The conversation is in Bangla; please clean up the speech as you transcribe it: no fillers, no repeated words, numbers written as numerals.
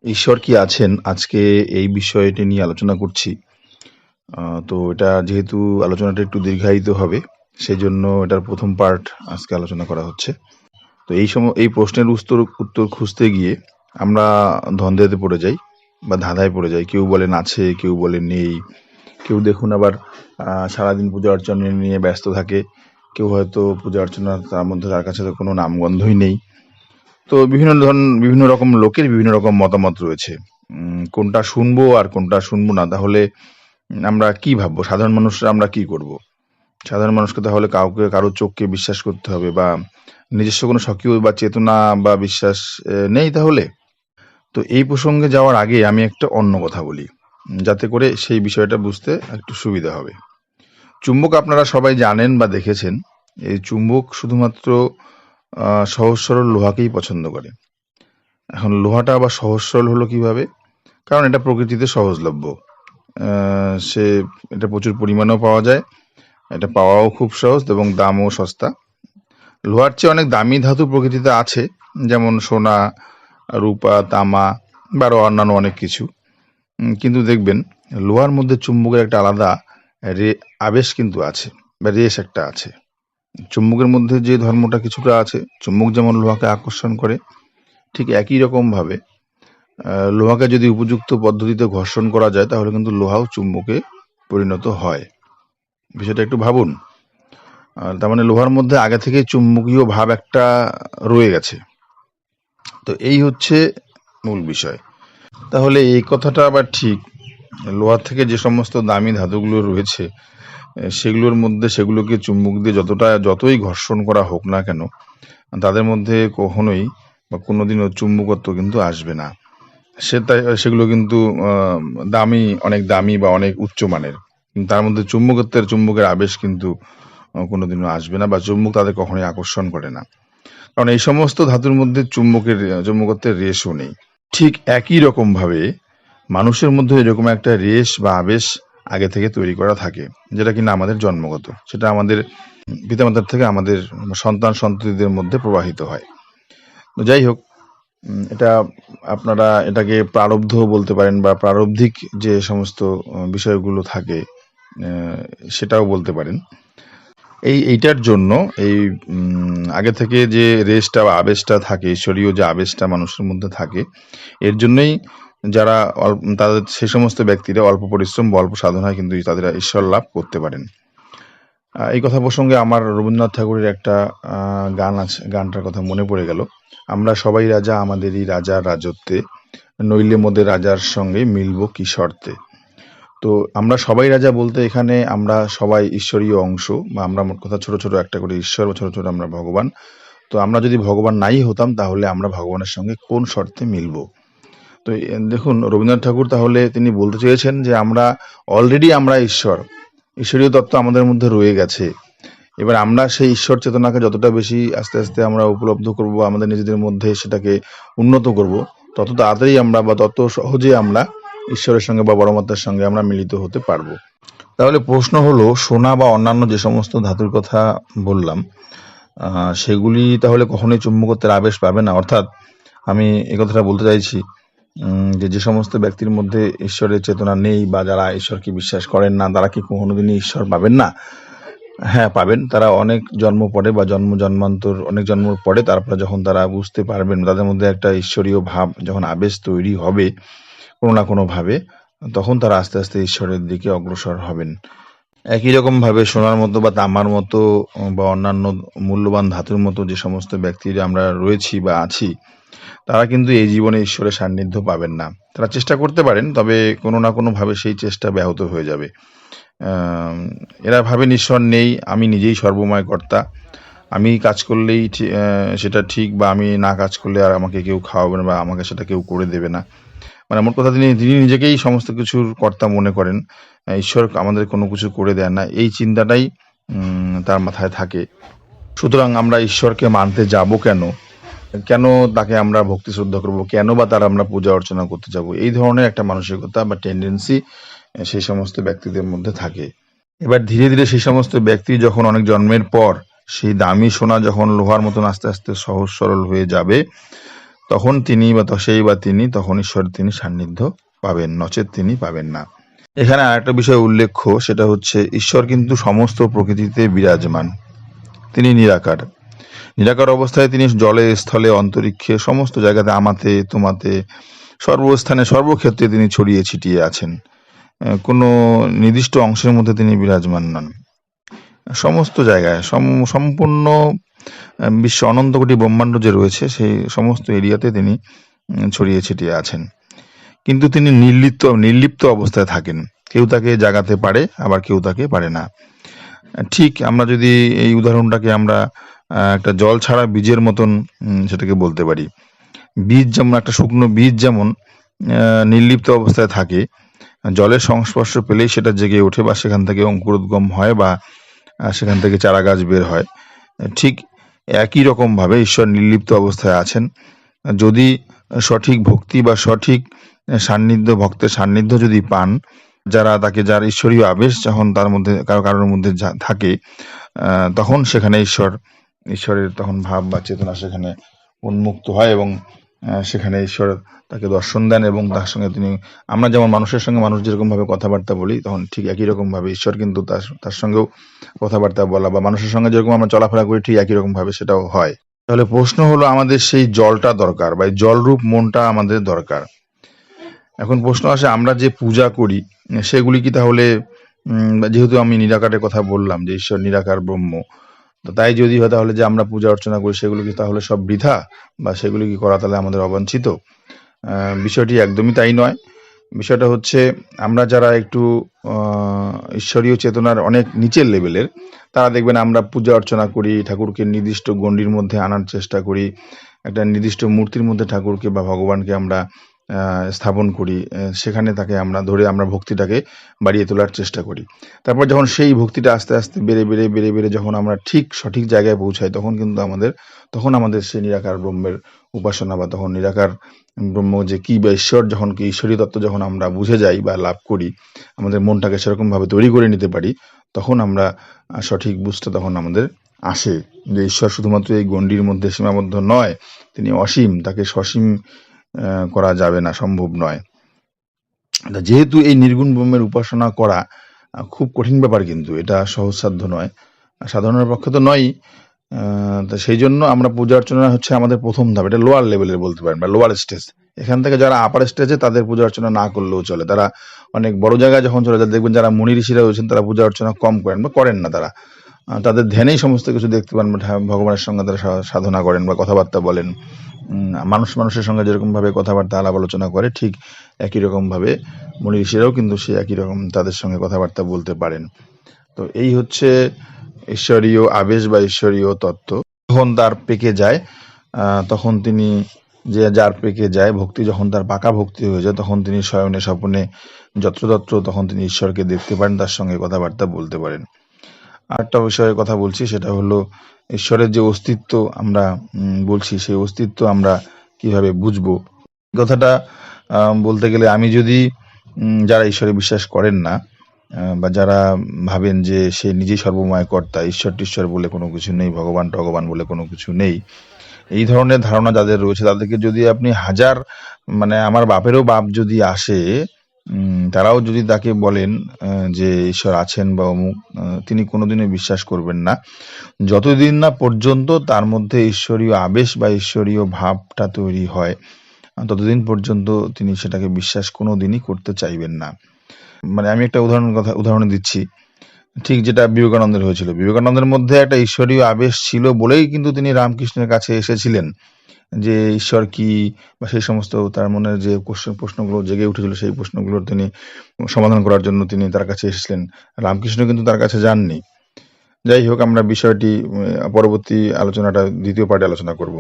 ঈশ্বর কি আছেন? আজকে এই বিষয়টি নিয়ে আলোচনা করছি। তো এটা যেহেতু আলোচনাটা একটু দীর্ঘায়িত হবে, সেজন্য এটার ১ম পার্ট আজকে আলোচনা করা হচ্ছে। তো এই প্রশ্নের উত্তর খুঁজতে গিয়ে আমরা দ্বন্দ্বে পড়ে যাই বা ধাঁধায় পড়ে যাই। কেউ বলেন আছে, কেউ বলে নেই। কেউ দেখুন আবার সারাদিন পূজা অর্চনা নিয়ে ব্যস্ত থাকে। কেউ হয়তো পূজা অর্চনা তার কাছে তো কোনো নামগন্ধই নেই। তো বিভিন্ন রকম লোকের বিভিন্ন রকম মতামত রয়েছে। কোনটা শুনবো আর কোনটা শুনবো না, তাহলে আমরা কি ভাববো? সাধারণ মানুষরা আমরা কি করব? সাধারণ মানুষকে তাহলে কারো চোখকে বিশ্বাস করতে হবে, বা নিজস্ব কোনো স্বকীয় বা চেতনা বা বিশ্বাস নেই তাহলে? তো এই প্রসঙ্গে যাওয়ার আগে আমি একটা অন্য কথা বলি, যাতে করে সেই বিষয়টা বুঝতে একটু সুবিধা হবে। চুম্বক আপনারা সবাই জানেন বা দেখেছেন। এই চুম্বক শুধুমাত্র সহজ সরল লোহাকেই পছন্দ করে। এখন লোহাটা আবার সহজ সরল হলো কিভাবে? কারণ এটা প্রকৃতিতে সহজলভ্য। সে এটা প্রচুর পরিমাণেও পাওয়া যায়। এটা পাওয়াও খুব সহজ এবং দামও সস্তা। লোহার চেয়ে অনেক দামি ধাতু প্রকৃতিতে আছে, যেমন সোনা, রূপা, তামা বা আরো অন্যান্য অনেক কিছু। কিন্তু দেখবেন লোহার মধ্যে চুম্বকের একটা আলাদা রে আবেশ কিন্তু আছে, বা রেশ একটা আছে। চুম্বকের মধ্যে যে ধর্মটা কিছুটা আছে, চুম্বক যেমন লোহাকে আকর্ষণ করে, ঠিক একই রকম ভাবে লোহাকে যদি উপযুক্ত পদ্ধতিতে ঘর্ষণ করা যায়, তাহলে কিন্তু লোহাও চুম্বকে পরিণত হয়। বিষয়টা একটু ভাবুন। তার মানে লোহার মধ্যে আগে থেকে চুম্বকীয় ভাব একটা রয়ে গেছে। তো এই হচ্ছে মূল বিষয়। তাহলে এই কথাটা আবার ঠিক, লোহার থেকে যে সমস্ত দামি ধাতুগুলো রয়েছে, সেগুলোকে চুম্বক দিয়ে যতই ঘর্ষণ করা হোক না কেন, তাদের মধ্যে কখনোই বা কোনোদিনও চুম্বকত্ব কিন্তু আসবে না। সেগুলো কিন্তু অনেক দামি বা অনেক উচ্চমানের, কিন্তু তার মধ্যে চুম্বকের আবেশ কিন্তু কোনোদিনও আসবে না, বা চুম্বক তাদের কখনোই আকর্ষণ করে না। কারণ এই সমস্ত ধাতুর মধ্যে চুম্বকত্বের রেশও নেই। ঠিক একই রকম ভাবে মানুষের মধ্যে এরকম একটা রেশ বা আবেশ আগে থেকে তৈরি করা থাকে, যেটা কিনা আমাদের জন্মগত। সেটা আমাদের পিতামাতার থেকে আমাদের সন্তান সন্ততিদের মধ্যে প্রবাহিত হয়। তো যাই হোক, এটা আপনারা এটাকে প্রারব্ধ বলতে পারেন, বা প্রারব্ধিক যে সমস্ত বিষয়গুলো থাকে সেটাও বলতে পারেন। এইটার জন্য এই আগে থেকে যে রেশটা বা আবেশটা থাকে, ঈশ্বরীয় যে আবেশটা মানুষের মধ্যে থাকে, এর জন্যই তাদের সেই সমস্ত ব্যক্তিরা অল্প পরিশ্রম বা অল্প সাধনায় কিন্তু তাদের ঈশ্বর লাভ করতে পারেন। এই কথা প্রসঙ্গে আমার রবীন্দ্রনাথ ঠাকুরের একটা গান আছে, গানটার কথা মনে পড়ে গেল। আমরা সবাই রাজা আমাদেরই রাজার রাজত্বে, নইলে মোদের রাজার সঙ্গে মিলব কি শর্তে। তো আমরা সবাই রাজা বলতে এখানে আমরা সবাই ঈশ্বরীয় অংশ, বা আমরা মোট কথা ছোট ছোট একটা করে ঈশ্বর, বা ছোট ছোট আমরা ভগবান। তো আমরা যদি ভগবান নাই হতাম, তাহলে আমরা ভগবানের সঙ্গে কোন শর্তে মিলব? তো দেখুন, রবীন্দ্রনাথ ঠাকুর তাহলে তিনি বলতে চেয়েছেন যে আমরা ঈশ্বরীয় তত্ত্ব আমাদের মধ্যে রয়ে গেছে। এবার আমরা সেই ঈশ্বর চেতনাকে যতটা বেশি আস্তে আস্তে আমরা উপলব্ধ করব, আমাদের নিজেদের মধ্যে সেটাকে উন্নত করব, তত তাড়াতাড়ি আমরা বা তত সহজে আমরা ঈশ্বরের সঙ্গে বা পরমাত্মার সঙ্গে আমরা মিলিত হতে পারবো। তাহলে প্রশ্ন হলো, সোনা বা অন্যান্য যে সমস্ত ধাতুর কথা বললাম, সেগুলি তাহলে কখনোই চুম্বকত্বের আবেশ পাবে না? অর্থাৎ আমি এই কথাটা বলতে চাইছি যে সমস্ত ব্যক্তির মধ্যে ঈশ্বরের চেতনা নেই, বা যারা ঈশ্বরকে বিশ্বাস করেন না, তারা কি কোনোদিনই ঈশ্বর পাবেন না? হ্যাঁ, পাবেন। তারা অনেক জন্ম পরে বা জন্মান্তর অনেক জন্ম পরে, তারপরে যখন তারা বুঝতে পারবেন, তাদের মধ্যে একটা ঈশ্বরীয় ভাব যখন আবেশ তৈরি হবে কোনো না কোনো ভাবে, তখন তারা আস্তে আস্তে ঈশ্বরের দিকে অগ্রসর হবেন। একই রকম ভাবে সোনার মতো বা তামার মতো বা অন্যান্য মূল্যবান ধাতুর মতো যে সমস্ত ব্যক্তিরা আমরা রয়েছি বা আছি, তারা কিন্তু এই জীবনে ঈশ্বরের সান্নিধ্য পাবেন না। তারা চেষ্টা করতে পারেন, তবে কোনো না কোনো ভাবে সেই চেষ্টা ব্যাহত হয়ে যাবে। এরা ভাবেন ঈশ্বর নেই, আমি নিজেই সর্বময় কর্তা, আমি কাজ করলেই সেটা ঠিক, বা আমি না কাজ করলে আর আমাকে কেউ খাওয়াবে না, বা আমাকে সেটা কেউ করে দেবে না। মানে মোট কথা, তিনি নিজেকেই সমস্ত কিছুর কর্তা মনে করেন। ঈশ্বর আমাদের কোনো কিছু করে দেন না, এই চিন্তাটাই তার মাথায় থাকে। সুতরাং আমরা ঈশ্বরকে মানতে যাব কেন? কেন তাকে আমরা ভক্তি শ্রদ্ধা করব? কেন বা তার আমরা পূজা অর্চনা করতে যাব? এই ধরনের একটা মানসিকতা বা টেন্ডেন্সি সেই সমস্ত ব্যক্তিদের মধ্যে থাকে। এবার ধীরে ধীরে সেই সমস্ত ব্যক্তি যখন অনেক জন্মের পর সেই দামি সোনা যখন লোহার মতন আস্তে আস্তে সহজ সরল হয়ে যাবে, তখন তিনি বা তিনি তখন ঈশ্বরের তিনি সান্নিধ্য পাবেন, নচেৎ তিনি পাবেন না। এখানে আরেকটা বিষয় উল্লেখ্য, সেটা হচ্ছে ঈশ্বর কিন্তু সমস্ত প্রকৃতিতে বিরাজমান। তিনি নিরাকার। নিরাকার অবস্থায় তিনি জলে, স্থলে, অন্তরিক্ষে সমস্ত জায়গাতে আমাতে তোমাতে সর্বস্থানে সর্বক্ষেত্রে তিনি ছড়িয়ে ছিটিয়ে আছেন। কোনো নির্দিষ্ট অংশের মধ্যে তিনি বিরাজমান নন। সমস্ত জায়গায় সম্পূর্ণ বিশ্ব অনন্ত কোটি ব্রহ্মাণ্ড যে রয়েছে সেই সমস্ত এরিয়াতে তিনি ছড়িয়ে ছিটিয়ে আছেন। কিন্তু তিনি নির্লিপ্ত অবস্থায় থাকেন। কেউ তাকে জাগাতে পারে, আবার কেউ তাকে পারে না। ঠিক আমরা যদি এই উদাহরণটাকে আমরা একটা জল ছাড়া বীজের মতন সেটাকে বলতে পারি। বীজ যেমন, একটা শুকনো বীজ যেমন নির্লিপ্ত অবস্থায় থাকে, জলের সংস্পর্শ পেলেই সেটা জেগে ওঠে বা সেখান থেকে অঙ্কুরোদ্গম হয় বা সেখান থেকে চারা গাছ বের হয়। ঠিক একই রকমভাবে ঈশ্বর নির্লিপ্ত অবস্থায় আছেন। যদি সঠিক ভক্তি বা সঠিক সান্নিধ্য, ভক্তের সান্নিধ্য যদি পান, যার ঈশ্বরীয় আবেশ যখন তার মধ্যে কারোর মধ্যে থাকে, তখন সেখানে ঈশ্বরের তখন ভাব বা চেতনা সেখানে উন্মুক্ত হয় এবং সেখানে ঈশ্বর তাকে দর্শন দেন এবং তার সঙ্গে তিনি, আমরা যেমন মানুষের সঙ্গে মানুষ যেরকম ভাবে কথাবার্তা বলি, তখন ঠিক একই রকম ভাবে ঈশ্বর কিন্তু তার সঙ্গেও কথাবার্তা বলা বা মানুষের সঙ্গে যেরকম আমরা চলাফেরা করি ঠিক একই রকম ভাবে সেটাও হয়। তাহলে প্রশ্ন হলো, আমাদের সেই জলটা দরকার বা জলরূপ মনটা আমাদের দরকার। এখন প্রশ্ন আসে, আমরা যে পূজা করি সেগুলি কি তাহলে, যেহেতু আমি নিরাকারের কথা বললাম যে ঈশ্বর নিরাকার ব্রহ্ম, তো তাই যদি হয় তাহলে যে আমরা পূজা অর্চনা করি সেগুলো কি তাহলে সব বৃথা বা সেগুলি কি করা তাহলে আমাদের অবাঞ্ছিত? বিষয়টি একদমই তাই নয়। বিষয়টা হচ্ছে, আমরা যারা একটু ঈশ্বরীয় চেতনার অনেক নিচের লেভেলের, তারা দেখবেন আমরা পূজা অর্চনা করি, ঠাকুরকে নির্দিষ্ট গণ্ডির মধ্যে আনার চেষ্টা করি, একটা নির্দিষ্ট মূর্তির মধ্যে ঠাকুরকে বা ভগবানকে আমরা স্থাপন করি, সেখানে তাকে আমরা ধরে আমরা ভক্তিটাকে বাড়িয়ে তোলার চেষ্টা করি। তারপর যখন সেই ভক্তিটা আস্তে আস্তে বেড়ে যখন আমরা ঠিক সঠিক জায়গায় পৌঁছাই, তখন আমাদের সেই নিরাকার ব্রহ্মের উপাসনা বা তখন নিরাকার ব্রহ্ম যে কি বা ঈশ্বর, যখন কি ঈশ্বরী তত্ত্ব যখন আমরা বুঝে যাই বা লাভ করি, আমাদের মনটাকে সেরকম ভাবে তৈরি করে নিতে পারি, তখন আমরা সঠিক বুঝতে তখন আমাদের আসে যে ঈশ্বর শুধুমাত্র এই গণ্ডির মধ্যে সীমাবদ্ধ নয়, তিনি অসীম, তাকে সসীম করা যাবে না, সম্ভব নয়। যেহেতু এই নির্গুণ ব্রহ্মের উপাসনা করা খুব কঠিন ব্যাপার, কিন্তু এটা সহজসাধ্য নয়, সাধারণের পক্ষে তো নয়। তো সেই জন্য আমরা পূজা অর্চনা হচ্ছে আমাদের প্রথম ধাপ, এটা লোয়ার লেভেলের বলতে পারেন বা লোয়ার স্টেজ। এখান থেকে যারা আপার স্টেজে, তাদের পূজা অর্চনা না করলেও চলে। তারা অনেক বড় জায়গায় যখন চলে যায়, দেখবেন যারা মুনি ঋষিরা রয়েছেন তারা পূজা অর্চনা কম করেন বা করেন না। তারা তাদের ধ্যানেই সমস্ত কিছু দেখতে পান, ভগবানের সঙ্গে তারা সাধনা করেন বা কথাবার্তা বলেন। মানুষের সঙ্গে যেরকম ভাবে কথাবার্তা আলাপ আলোচনা করে, ঠিক একই রকম ভাবে মুনি ঋষিরাও কিন্তু সে একই রকম তাদের সঙ্গে কথাবার্তা বলতে পারেন। তো এই হচ্ছে ঈশ্বরীয় আবেশ বা ঈশ্বরীয় তত্ত্ব। যখন তার পেকে যায়, তখন তিনি যার পেকে যায়, ভক্তি যখন তার পাকা ভক্তি হয়ে যায়, তখন তিনি শয়নে স্বপনে যত্রতত্র তখন তিনি ঈশ্বরকে দেখতে পারেন, তার সঙ্গে কথাবার্তা বলতে পারেন। আরেকটা বিষয়ে কথা বলছি, সেটা হলো ঈশ্বরের যে অস্তিত্ব আমরা বলছি, সেই অস্তিত্ব আমরা কিভাবে বুঝবো। কথাটা বলতে গেলে, আমি যদি যারা ঈশ্বরে বিশ্বাস করেন না বা যারা ভাবেন যে সে নিজেই সর্বময় কর্তা, ঈশ্বর টিশ্বর বলে কোনো কিছু নেই, ভগবান টগবান বলে কোনো কিছু নেই, এই ধরনের ধারণা যাদের রয়েছে, তাদেরকে যদি আপনি হাজার, আমার বাপেরও বাপ যদি আসে, তারাও যদি তাকে বলেন যে ঈশ্বর আছেন বা অমুক, তিনি কোনোদিনই বিশ্বাস করবেন না, যতদিন না পর্যন্ত তার মধ্যে ঈশ্বরীয় আবেশ বা ঈশ্বরীয় ভাবটা তৈরি হয়, ততদিন পর্যন্ত তিনি সেটাকে বিশ্বাস কোনোদিনই করতে চাইবেন না। আমি একটা উদাহরণ দিচ্ছি, ঠিক যেটা বিবেকানন্দের হয়েছিল। বিবেকানন্দের মধ্যে একটা ঈশ্বরীয় আবেশ ছিল বলেই কিন্তু তিনি রামকৃষ্ণের কাছে এসেছিলেন, যে ঈশ্বর কি বা সেই সমস্ত তার মনের যে প্রশ্নগুলো জেগে উঠেছিল, সেই প্রশ্নগুলোর তিনি সমাধান করার জন্য তিনি তার কাছে এসেছিলেন। রামকৃষ্ণ কিন্তু তার কাছে যাননি। যাই হোক, আমরা বিষয়টি পরবর্তী আলোচনাটা দ্বিতীয় পার্টে আলোচনা করব।